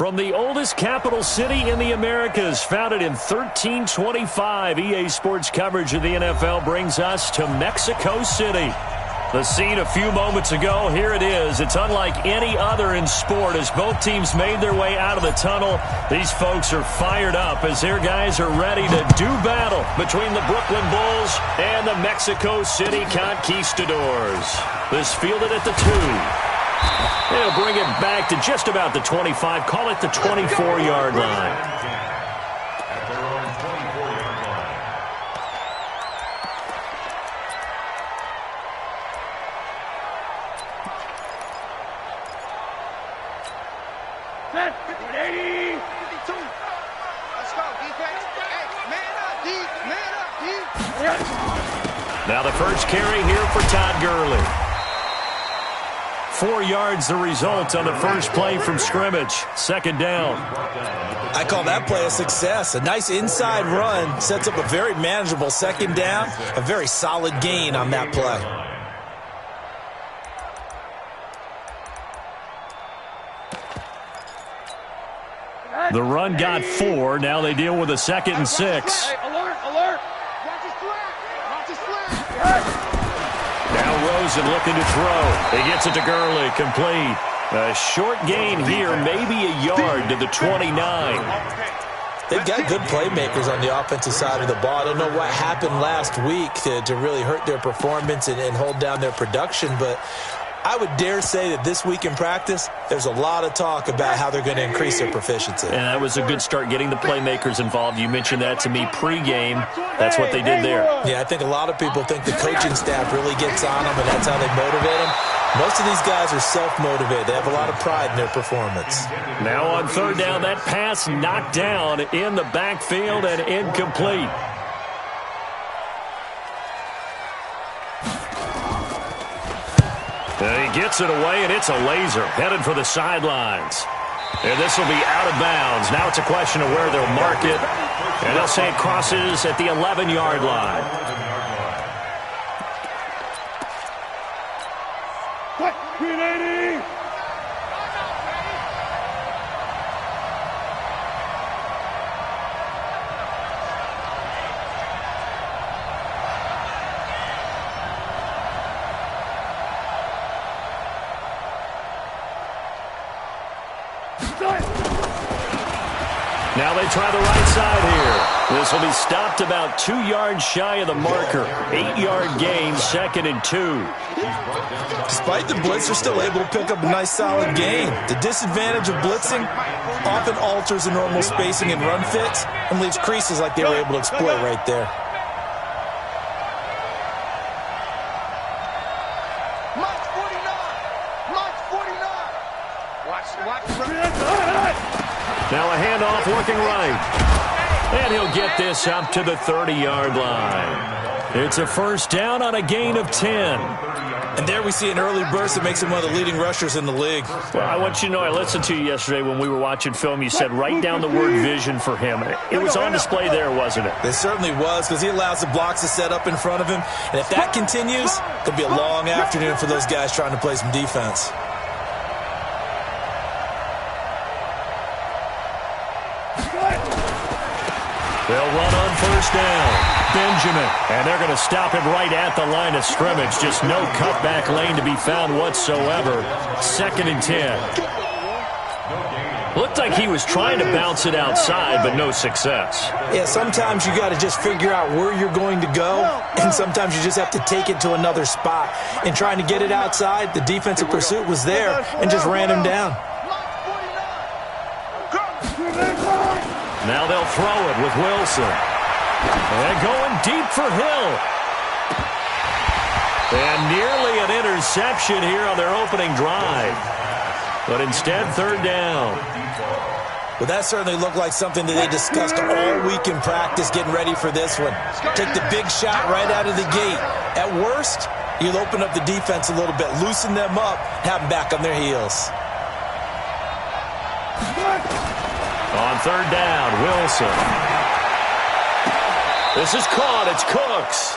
From the oldest capital city in the Americas, founded in 1325, EA Sports coverage of the NFL brings us to Mexico City. The scene a few moments ago, here it is. It's unlike any other in sport as both teams made their way out of the tunnel. These folks are fired up as their guys are ready to do battle between the Brooklyn Bulls and the Mexico City Conquistadors. This fielded at the 2. They'll bring it back to just about the 25, call it the 24-yard line. At their own 24-yard line. Set, 80, 52. Let's go, defense. Hey, man up, D, man up, D. Now the first carry here for Todd Gurley. 4 yards the result on the first play from scrimmage. Second down. I call that play a success. A nice inside run sets up a very manageable second down. A very solid gain on that play. The run got 4. Now they deal with a 2nd and 6. Hey, alert, alert. Watch his flag. Watch his flag. Now Rosen looking to throw. He gets it to Gurley, complete. A short gain here, maybe a yard to the 29. They've got good playmakers on the offensive side of the ball. I don't know what happened last week to really hurt their performance and hold down their production, but I would dare say that this week in practice, there's a lot of talk about how they're going to increase their proficiency. And that was a good start getting the playmakers involved. You mentioned that to me pregame. That's what they did there. Yeah, I think a lot of people think the coaching staff really gets on them, and that's how they motivate them. Most of these guys are self-motivated. They have a lot of pride in their performance. Now on third down, that pass knocked down in the backfield and incomplete. And he gets it away, and it's a laser headed for the sidelines. And this will be out of bounds. Now it's a question of where they'll mark it. And they'll say it crosses at the 11-yard line. What? 380. Now they try the right side here. This will be stopped about 2 yards shy of the marker. 8-yard gain, 2nd and 2. Despite the blitz, they're still able to pick up a nice solid gain. The disadvantage of blitzing often alters the normal spacing and run fits and leaves creases like they were able to exploit right there. March 49. March 49. Watch. Now a handoff working right. And he'll get this up to the 30-yard line. It's a first down on a gain of 10. And there we see an early burst that makes him one of the leading rushers in the league. Well, I want you to know, I listened to you yesterday when we were watching film. You said write down the word vision for him. It was on display there, wasn't it? It certainly was, because he allows the blocks to set up in front of him. And if that continues, it'll be a long afternoon for those guys trying to play some defense. They'll run on first down. Benjamin. And they're going to stop him right at the line of scrimmage. Just no cutback lane to be found whatsoever. 2nd and 10. Looked like he was trying to bounce it outside, but no success. Yeah, sometimes you got to just figure out where you're going to go, and sometimes you just have to take it to another spot. In trying to get it outside, the defensive pursuit was there and just ran him down. Now they'll throw it with Wilson. And going deep for Hill. And nearly an interception here on their opening drive. But instead, third down. Well, that certainly looked like something that they discussed all week in practice getting ready for this one. Take the big shot right out of the gate. At worst, you'll open up the defense a little bit, loosen them up, have them back on their heels. On third down, Wilson. This is caught. It's Cooks.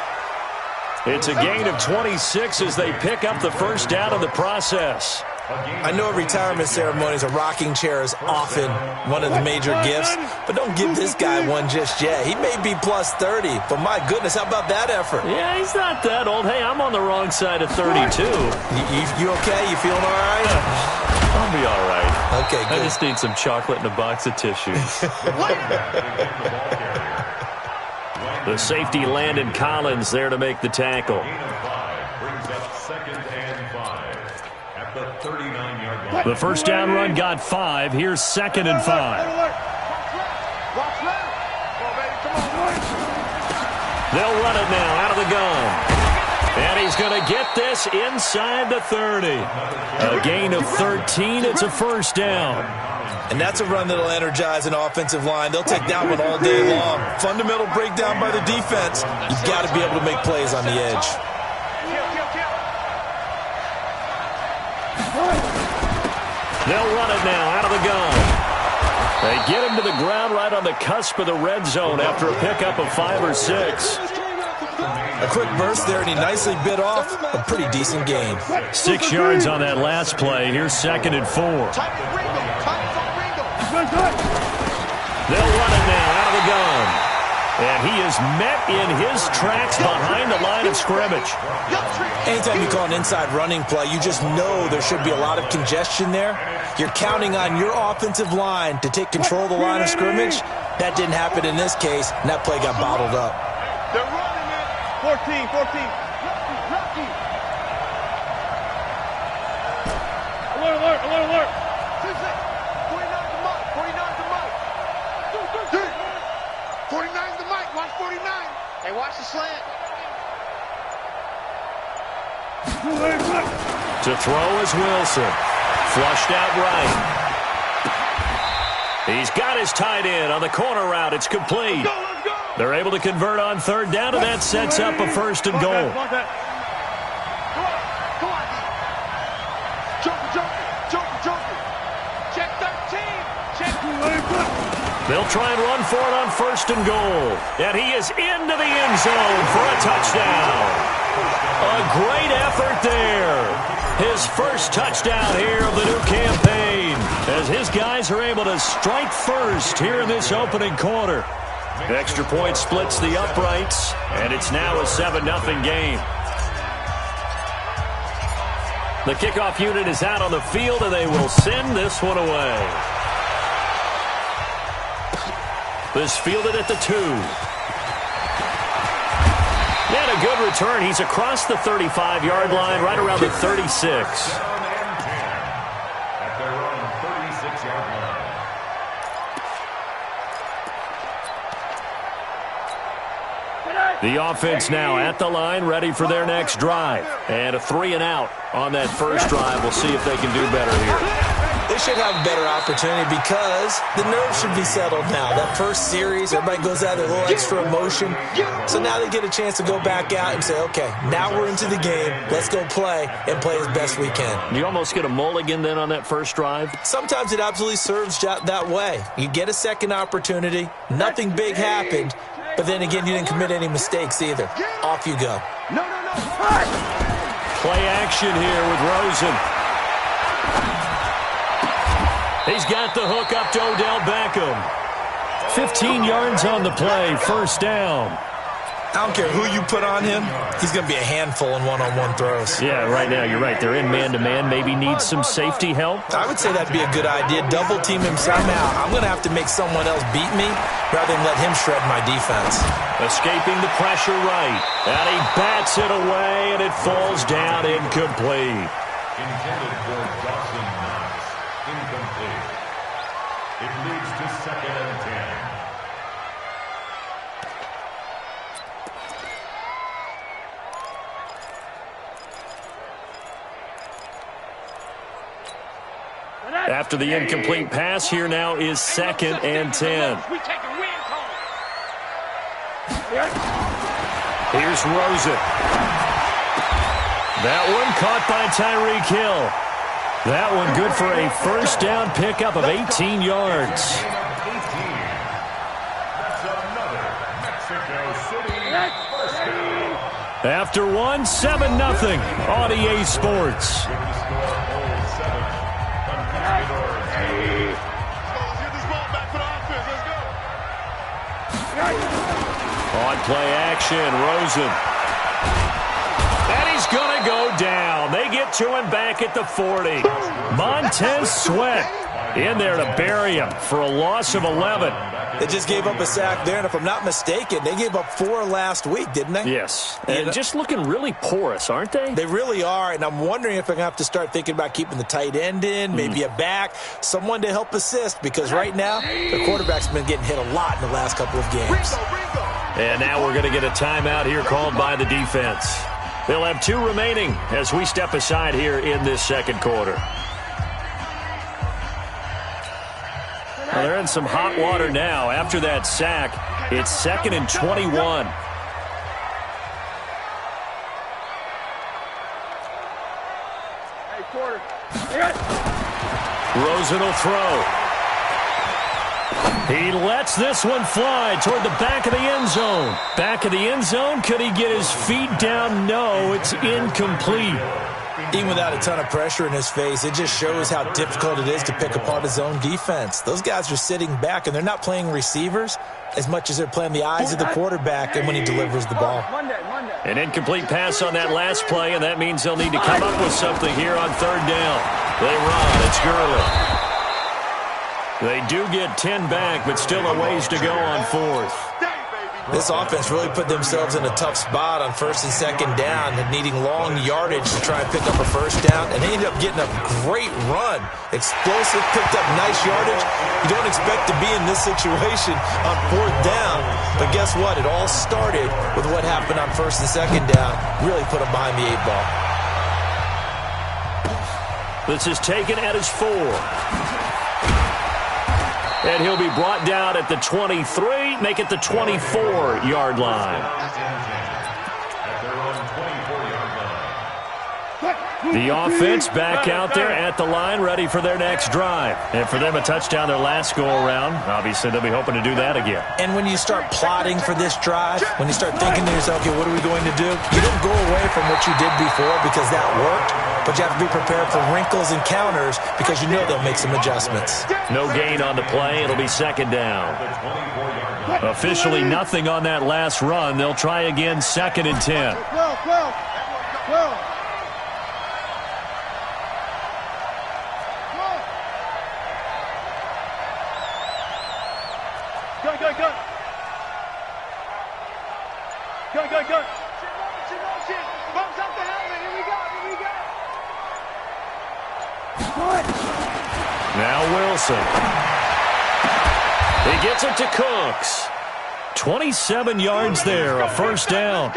It's a gain of 26 as they pick up the first down in the process. I know a retirement ceremony is a rocking chair is often one of the major gifts, but don't give this guy one just yet. He may be plus 30, but my goodness, how about that effort? Yeah, he's not that old. Hey, I'm on the wrong side of 32. You okay? You feeling all right? I'll be all right. Okay, good. I just need some chocolate and a box of tissues. The safety, Landon Collins, there to make the tackle. Brings up 2nd and 5 at the 39-yard line. The first down run got 5. Here's 2nd and 5. Watch left. Come on, baby. Come on. They'll run it now out of the gun. And he's going to get this inside the 30. A gain of 13. It's a first down. And that's a run that'll energize an offensive line. They'll take that one all day long. Fundamental breakdown by the defense. You've got to be able to make plays on the edge. They'll run it now out of the gun. They get him to the ground right on the cusp of the red zone after a pickup of 5 or 6. A quick burst there, and he nicely bit off a pretty decent gain. 6 yards on that last play. Here's 2nd and 4. They'll run it now out of the gun. And he is met in his tracks behind the line of scrimmage. Anytime you call an inside running play, you just know there should be a lot of congestion there. You're counting on your offensive line to take control of the line of scrimmage. That didn't happen in this case, and that play got bottled up. They're running it. 14. Alert. 49's the mic. 49's the mic. Watch 49. Hey, watch the slant. To throw is Wilson. Flushed out right. He's got his tight end on the corner route. It's complete. Let's go. They're able to convert on 3rd down, and that sets up a 1st and goal. Come on. Joker. Check 13. They'll try and run for it on 1st and goal. And he is into the end zone for a touchdown. A great effort there. His first touchdown here of the new campaign, as his guys are able to strike first here in this opening quarter. Extra point splits the uprights, and it's now a 7-0 game. The kickoff unit is out on the field, and they will send this one away. This fielded at the 2. And a good return. He's across the 35-yard line, right around the 36. At their own 36-yard line. The offense now at the line, ready for their next drive. And a 3 and out on that first drive. We'll see if they can do better here. They should have a better opportunity because the nerves should be settled now. That first series, everybody goes out with a little extra emotion. So now they get a chance to go back out and say, okay, now we're into the game. Let's go play and play as best we can. You almost get a mulligan then on that first drive? Sometimes it absolutely serves that way. You get a second opportunity. Nothing big happened. But then again, you didn't commit any mistakes either. Off you go. No. Play action here with Rosen. He's got the hook up to Odell Beckham. 15 yards on the play, first down. I don't care who you put on him. He's going to be a handful in one-on-one throws. Yeah, right now, you're right. They're in man-to-man. Maybe need some safety help. I would say that'd be a good idea. Double team him somehow. I'm going to have to make someone else beat me rather than let him shred my defense. Escaping the pressure right. And he bats it away, and it falls down incomplete. Intended for Dawson Knox. Incomplete. It leads to 2nd and 10. After the incomplete pass, here now is 2nd and 10. Here's Rosen. That one caught by Tyreek Hill. That one good for a first down pickup of 18 yards. After one, 7-0 on EA Sports. On play action, Rosen. And he's going to go down. They get to him back at the 40. Montez Sweat in there to bury him for a loss of 11. They just gave up a sack there, and if I'm not mistaken, they gave up 4 last week, didn't they? Yes, and just looking really porous, aren't they? They really are, and I'm wondering if they're going to have to start thinking about keeping the tight end in, maybe a back, someone to help assist, because right now, the quarterback's been getting hit a lot in the last couple of games. And now we're going to get a timeout here called by the defense. They'll have 2 remaining as we step aside here in this second quarter. Well, they're in some hot water now. After that sack, it's 2nd and 21. Rosen will throw. He lets this one fly toward the back of the end zone. Back of the end zone, could he get his feet down? No, it's incomplete. Even without a ton of pressure in his face, it just shows how difficult it is to pick apart his own defense. Those guys are sitting back, and they're not playing receivers as much as they're playing the eyes of the quarterback and when he delivers the ball. An incomplete pass on that last play, and that means they'll need to come up with something here on 3rd down. They run. It's Gurley. They do get 10 back, but still a ways to go on 4th. This offense really put themselves in a tough spot on 1st and 2nd down, and needing long yardage to try and pick up a 1st down, and they ended up getting a great run. Explosive, picked up nice yardage. You don't expect to be in this situation on 4th down, but guess what? It all started with what happened on 1st and 2nd down. Really put them behind the 8 ball. This is taken at his 4. And he'll be brought down at the 23, make it the 24-yard line. The offense back out there at the line, ready for their next drive. And for them, a touchdown their last go-around. Obviously, they'll be hoping to do that again. And when you start plotting for this drive, when you start thinking to yourself, okay, what are we going to do? You don't go away from what you did before because that worked, but you have to be prepared for wrinkles and counters because you know they'll make some adjustments. No gain on the play. It'll be 2nd down. Officially nothing on that last run. They'll try again, 2nd and 10. Now Wilson. He gets it to Cooks. 27 yards there, a 1st down.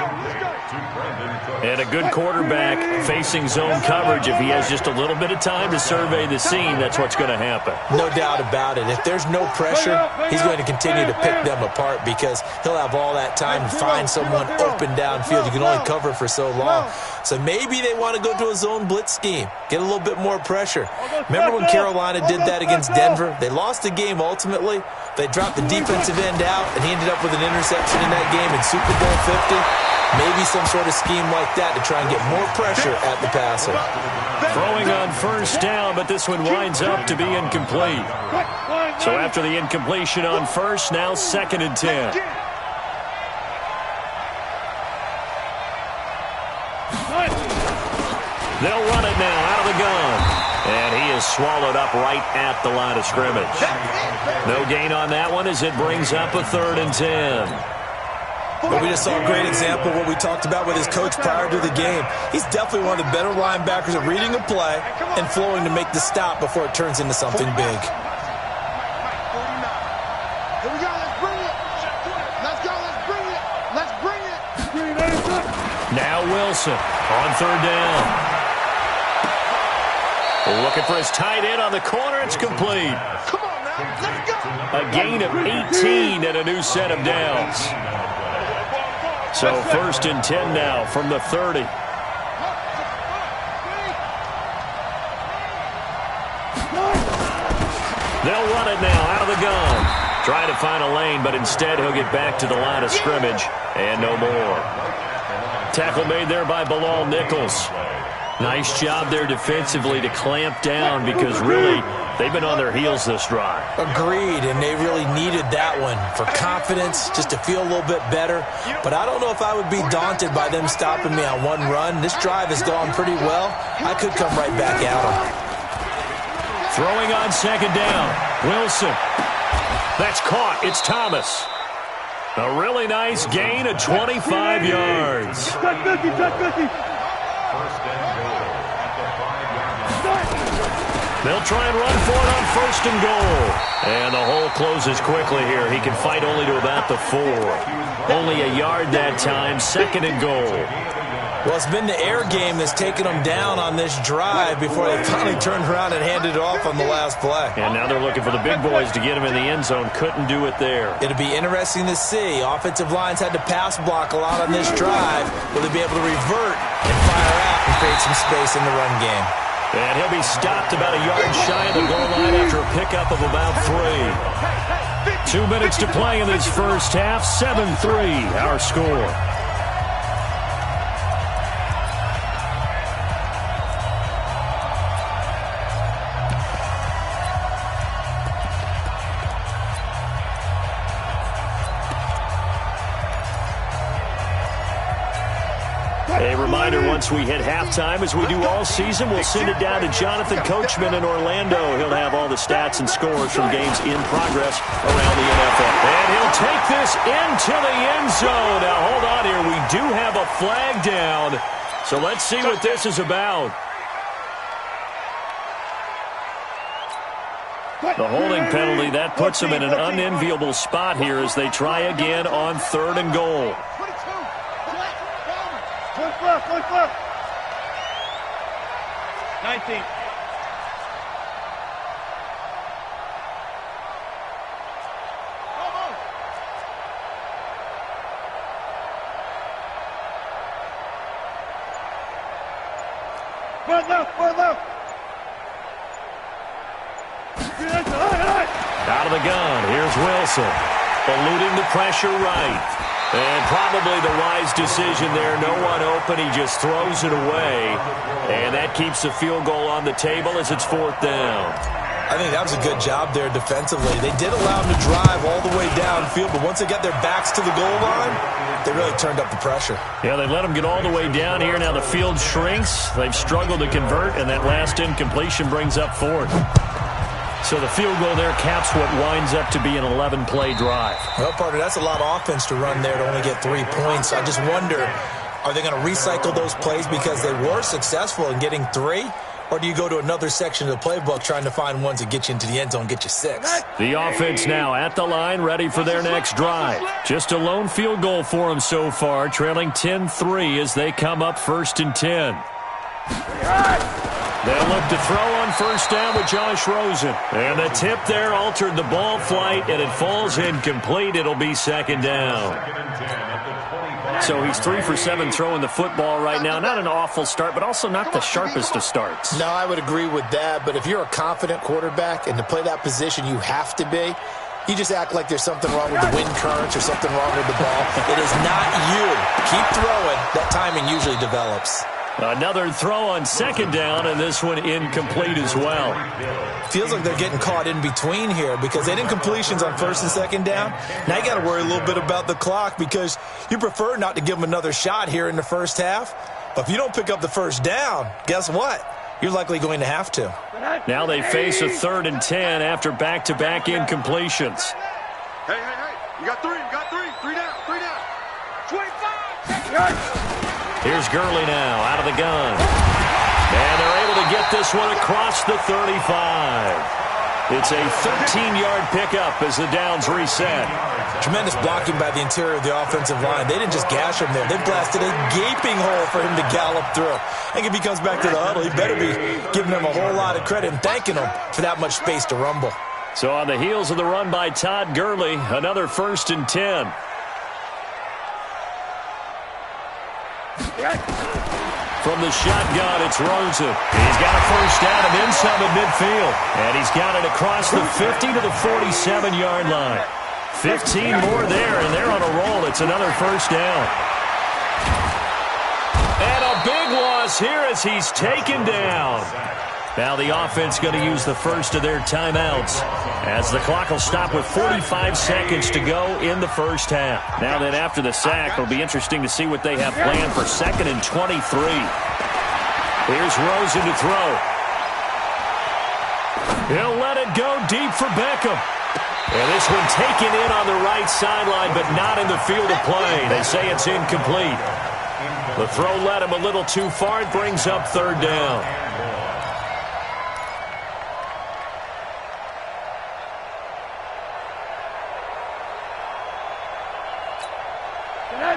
And a good quarterback facing zone coverage. If he has just a little bit of time to survey the scene, that's what's going to happen. No doubt about it. If there's no pressure, he's going to continue to pick them apart because he'll have all that time to find someone open downfield. You can only cover for so long. So maybe they want to go to a zone blitz scheme, get a little bit more pressure. Remember when Carolina did that against Denver? They lost the game ultimately. They dropped the defensive end out, and he ended up with an interception in that game in Super Bowl 50. Maybe some sort of scheme like that to try and get more pressure at the passer. Throwing on 1st down, but this one winds up to be incomplete. So after the incompletion on 1st, now 2nd and 10. They'll run it now out of the gun. And he is swallowed up right at the line of scrimmage. No gain on that one as it brings up a 3rd and 10. But we just saw a great example of what we talked about with his coach prior to the game. He's definitely one of the better linebackers at reading a play and flowing to make the stop before it turns into something big. Here we go, let's bring it. Let's go, let's bring it. Let's bring it. Now Wilson on 3rd down. Looking for his tight end on the corner. It's complete. Come on now, let's go. A gain of 18 and a new set of downs. So 1st and 10 now from the 30. They'll run it now out of the gun. Trying to find a lane, but instead he'll get back to the line of scrimmage and no more. Tackle made there by Bilal Nichols. Nice job there defensively to clamp down because really they've been on their heels this drive. Agreed, and they really needed that one for confidence, just to feel a little bit better. But I don't know if I would be daunted by them stopping me on one run. This drive has gone pretty well. I could come right back at them. Throwing on second down. Wilson. That's caught. It's Thomas. A really nice gain of 25 yards. They'll try and run for it on first and goal. And the hole closes quickly here. He can fight only to about the 4. Only a yard that time. Second and goal. Well, it's been the air game that's taken them down on this drive before they finally turned around and handed it off on the last play. And now they're looking for the big boys to get him in the end zone. Couldn't do it there. It'll be interesting to see. Offensive lines had to pass block a lot on this drive. Will they be able to revert and fire out and create some space in the run game? And he'll be stopped about a yard shy of the goal line after a pickup of about 3. 2 minutes to play in this first half. 7-3 our score. A reminder, once we hit halftime, as we do all season, we'll send it down to Jonathan Coachman in Orlando. He'll have all the stats and scores from games in progress around the NFL. And he'll take this into the end zone. Now, hold on here. We do have a flag down. So let's see what this is about. The holding penalty, that puts them in an unenviable spot here as they try again on third and goal. 19. Forward left. Out of the gun, here's Wilson. Eluding the pressure right. And probably the wise decision there. No one open. He just throws it away. And that keeps the field goal on the table as it's fourth down. I think that was a good job there defensively. They did allow him to drive all the way downfield, but once they got their backs to the goal line, they really turned up the pressure. Yeah, they let him get all the way down here. Now the field shrinks. They've struggled to convert, and that last incompletion brings up fourth. So the field goal there caps what winds up to be an 11-play drive. Well, partner, that's a lot of offense to run there to only get 3 points. I just wonder, are they going to recycle those plays because they were successful in getting 3? Or do you go to another section of the playbook trying to find ones that get you into the end zone, get you 6? The offense now at the line, ready for their next drive. Just a lone field goal for them so far, trailing 10-3 as they come up first and 10. They'll look to throw on first down with Josh Rosen. And the tip there altered the ball flight, and it falls incomplete. It'll be second down. So he's 3 for 7 throwing the football right now. Not an awful start, but also not the sharpest of starts. No, I would agree with that. But if you're a confident quarterback and to play that position you have to be, you just act like there's something wrong with the wind currents or something wrong with the ball. It is not you. Keep throwing. That timing usually develops. Another throw on second down, and this one incomplete as well. Feels like they're getting caught in between here because they did incompletions on first and second down. Now you got to worry a little bit about the clock because you prefer not to give them another shot here in the first half. But if you don't pick up the first down, guess what? You're likely going to have to. Now they face a 3rd and 10 after back-to-back incompletions. Hey. You got 3. 3 down. 25. Here's Gurley now out of the gun. And they're able to get this one across the 35. It's a 13-yard pickup as the downs reset. Tremendous blocking by the interior of the offensive line. They didn't just gash him there. They blasted a gaping hole for him to gallop through. I think if he comes back to the huddle, he better be giving them a whole lot of credit and thanking them for that much space to rumble. So on the heels of the run by Todd Gurley, another 1st and 10. From the shotgun, it's Rosen. He's got a first down and then some at midfield. And he's got it across the 50 to the 47-yard line. 15 more there, and they're on a roll. It's another first down. And a big big loss here as he's taken down. Now the offense going to use the first of their timeouts as the clock will stop with 45 seconds to go in the first half. Now then after the sack, it'll be interesting to see what they have planned for 2nd and 23. Here's Rosen to throw. He'll let it go deep for Beckham. And this one taken in on the right sideline, but not in the field of play. They say it's incomplete. The throw led him a little too far. It brings up 3rd down.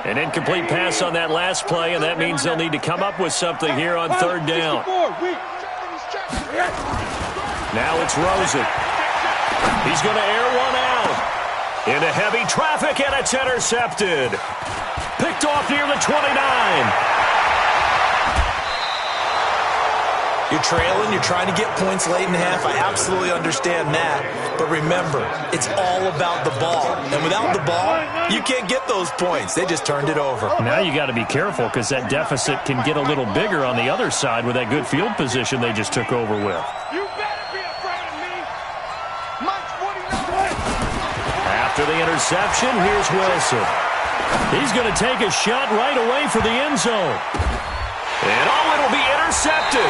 An incomplete pass on that last play, and that means they'll need to come up with something here on 3rd down. Now it's Rosen. He's going to air one out. Into heavy traffic, and it's intercepted. Picked off near the 29. You're trailing, you're trying to get points late in half. I absolutely understand that. But remember, it's all about the ball. And without the ball, you can't get those points. They just turned it over. Now you got to be careful because that deficit can get a little bigger on the other side with that good field position they just took over with. You better be afraid of me. Mike 49. After the interception, here's Wilson. He's going to take a shot right away for the end zone. And it'll be intercepted.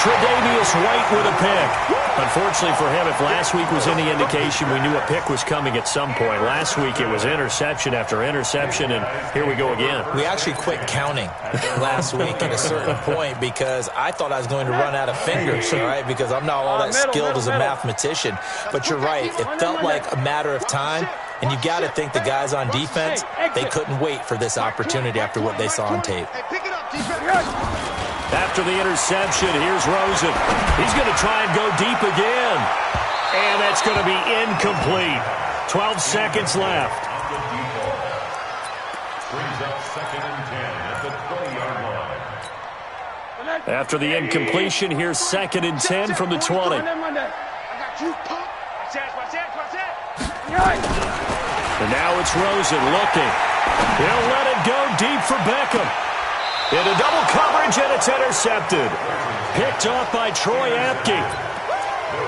Tre'Davious White with a pick. Unfortunately for him, if last week was any indication, we knew a pick was coming at some point. Last week it was interception after interception, and here we go again. We actually quit counting last week at a certain point because I thought I was going to run out of fingers, all right, because I'm not all that skilled as a mathematician. But you're right. It felt like a matter of time, and you got to think the guys on defense, they couldn't wait for this opportunity after what they saw on tape. After the interception, here's Rosen. He's going to try and go deep again. And that's going to be incomplete. 12 seconds left. Brings up 2nd and 10 at the 20-yard line. After the incompletion, here's 2nd and 10 from the 20. I got you, Pop. And now it's Rosen looking. He'll let it go deep for Beckham. Into double coverage, and it's intercepted. Picked off by Troy Apke. They'll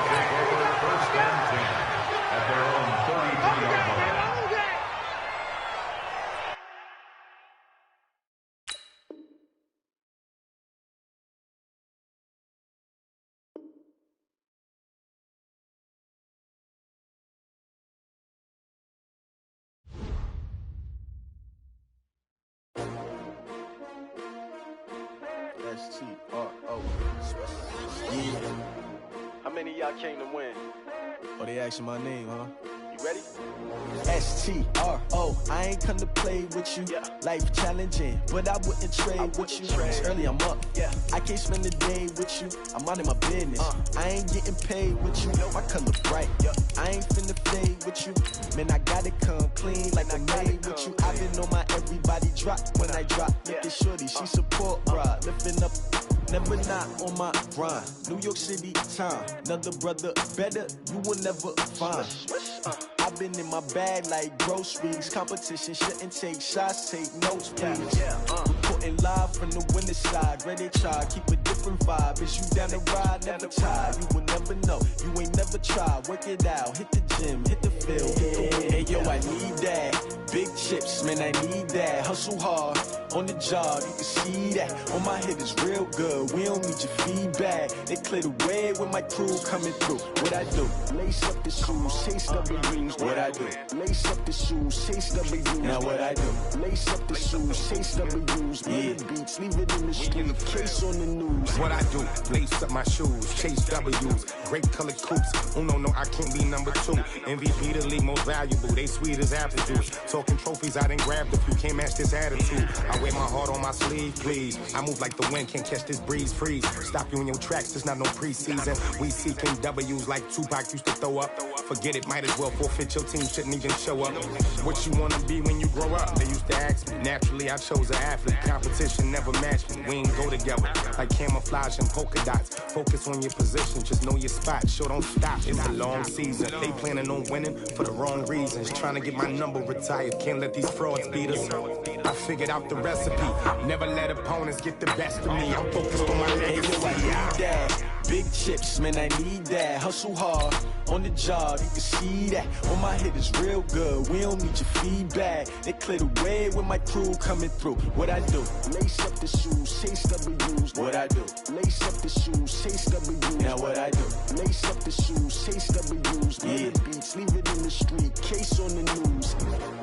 take over 1st and 10 at their own 33-yard line. S-T-R-O. Yeah. How many of y'all came to win? Oh, they asking my name, huh? You ready? S-T-R-O. I ain't come to play with you. Yeah. Life challenging, but I wouldn't trade with you. It's early, I'm up. Yeah. I can't spend the day with you. I'm out of my business. I ain't getting paid with you. My color bright. Yeah. I ain't finna fade with you. Man, I gotta come clean like I made with you. I've been on my everybody drop when I drop. Look at shorty, she support rod. Lifting up. Never not on my grind. New York City time. Another brother better, you will never find. I've been in my bag like groceries. Competition shouldn't take shots, take notes, please. Reporting live from the winter side. Ready to try, keep a different vibe. Is you down the ride, never tired. You will never know, you ain't never tried. Work it out, hit the gym, hit the field. Hey yo, I need that. Big chips, man, I need that. Hustle hard, on the job, you can see that. On my head is real good, we don't need your feedback. They clear the way with my crew coming through. What I do? Lace up the shoes, chase W's. What I do? Lace up the shoes, chase W's. Now what I do? Lace up the shoes, chase W's. Yeah. Beats, leave it in the street, case on the news. What I do? Lace up my shoes, chase W's. Grape colored coops. No, I can't be number 2. MVP the league most valuable. They sweet as apple juice. Talking trophies, I done grabbed a few. Can't match this attitude. I wear my heart on my sleeve, please. I move like the wind, can't catch this breeze. Freeze. Stop you in your tracks. There's not no preseason. We seeking W's like Tupac used to throw up. Forget it, might as well forfeit. Your team shouldn't even show up. What you wanna be when you grow up? They used to ask me. Naturally, I chose an athlete. Competition never matched me. We ain't go together like camouflage and polka dots. Focus on your position, just know your spot. Sure, don't stop. It's a long season. They planning on winning for the wrong reasons. Trying to get my number retired. Can't let these frauds beat us. I I figured out the recipe. Never let opponents get the best of me. I'm focused on my legacy. I need that. Big chips, man, I need that. Hustle hard on the job, you can see that. On my hit is real good, we don't need your feedback. They clear the way with my crew coming through. What I do? Lace up the shoes, chase W's. What I do? Lace up the shoes, chase W's. Now what I do? Lace up the shoes, chase W's. Yeah, beats, leave it in the street, case on the news.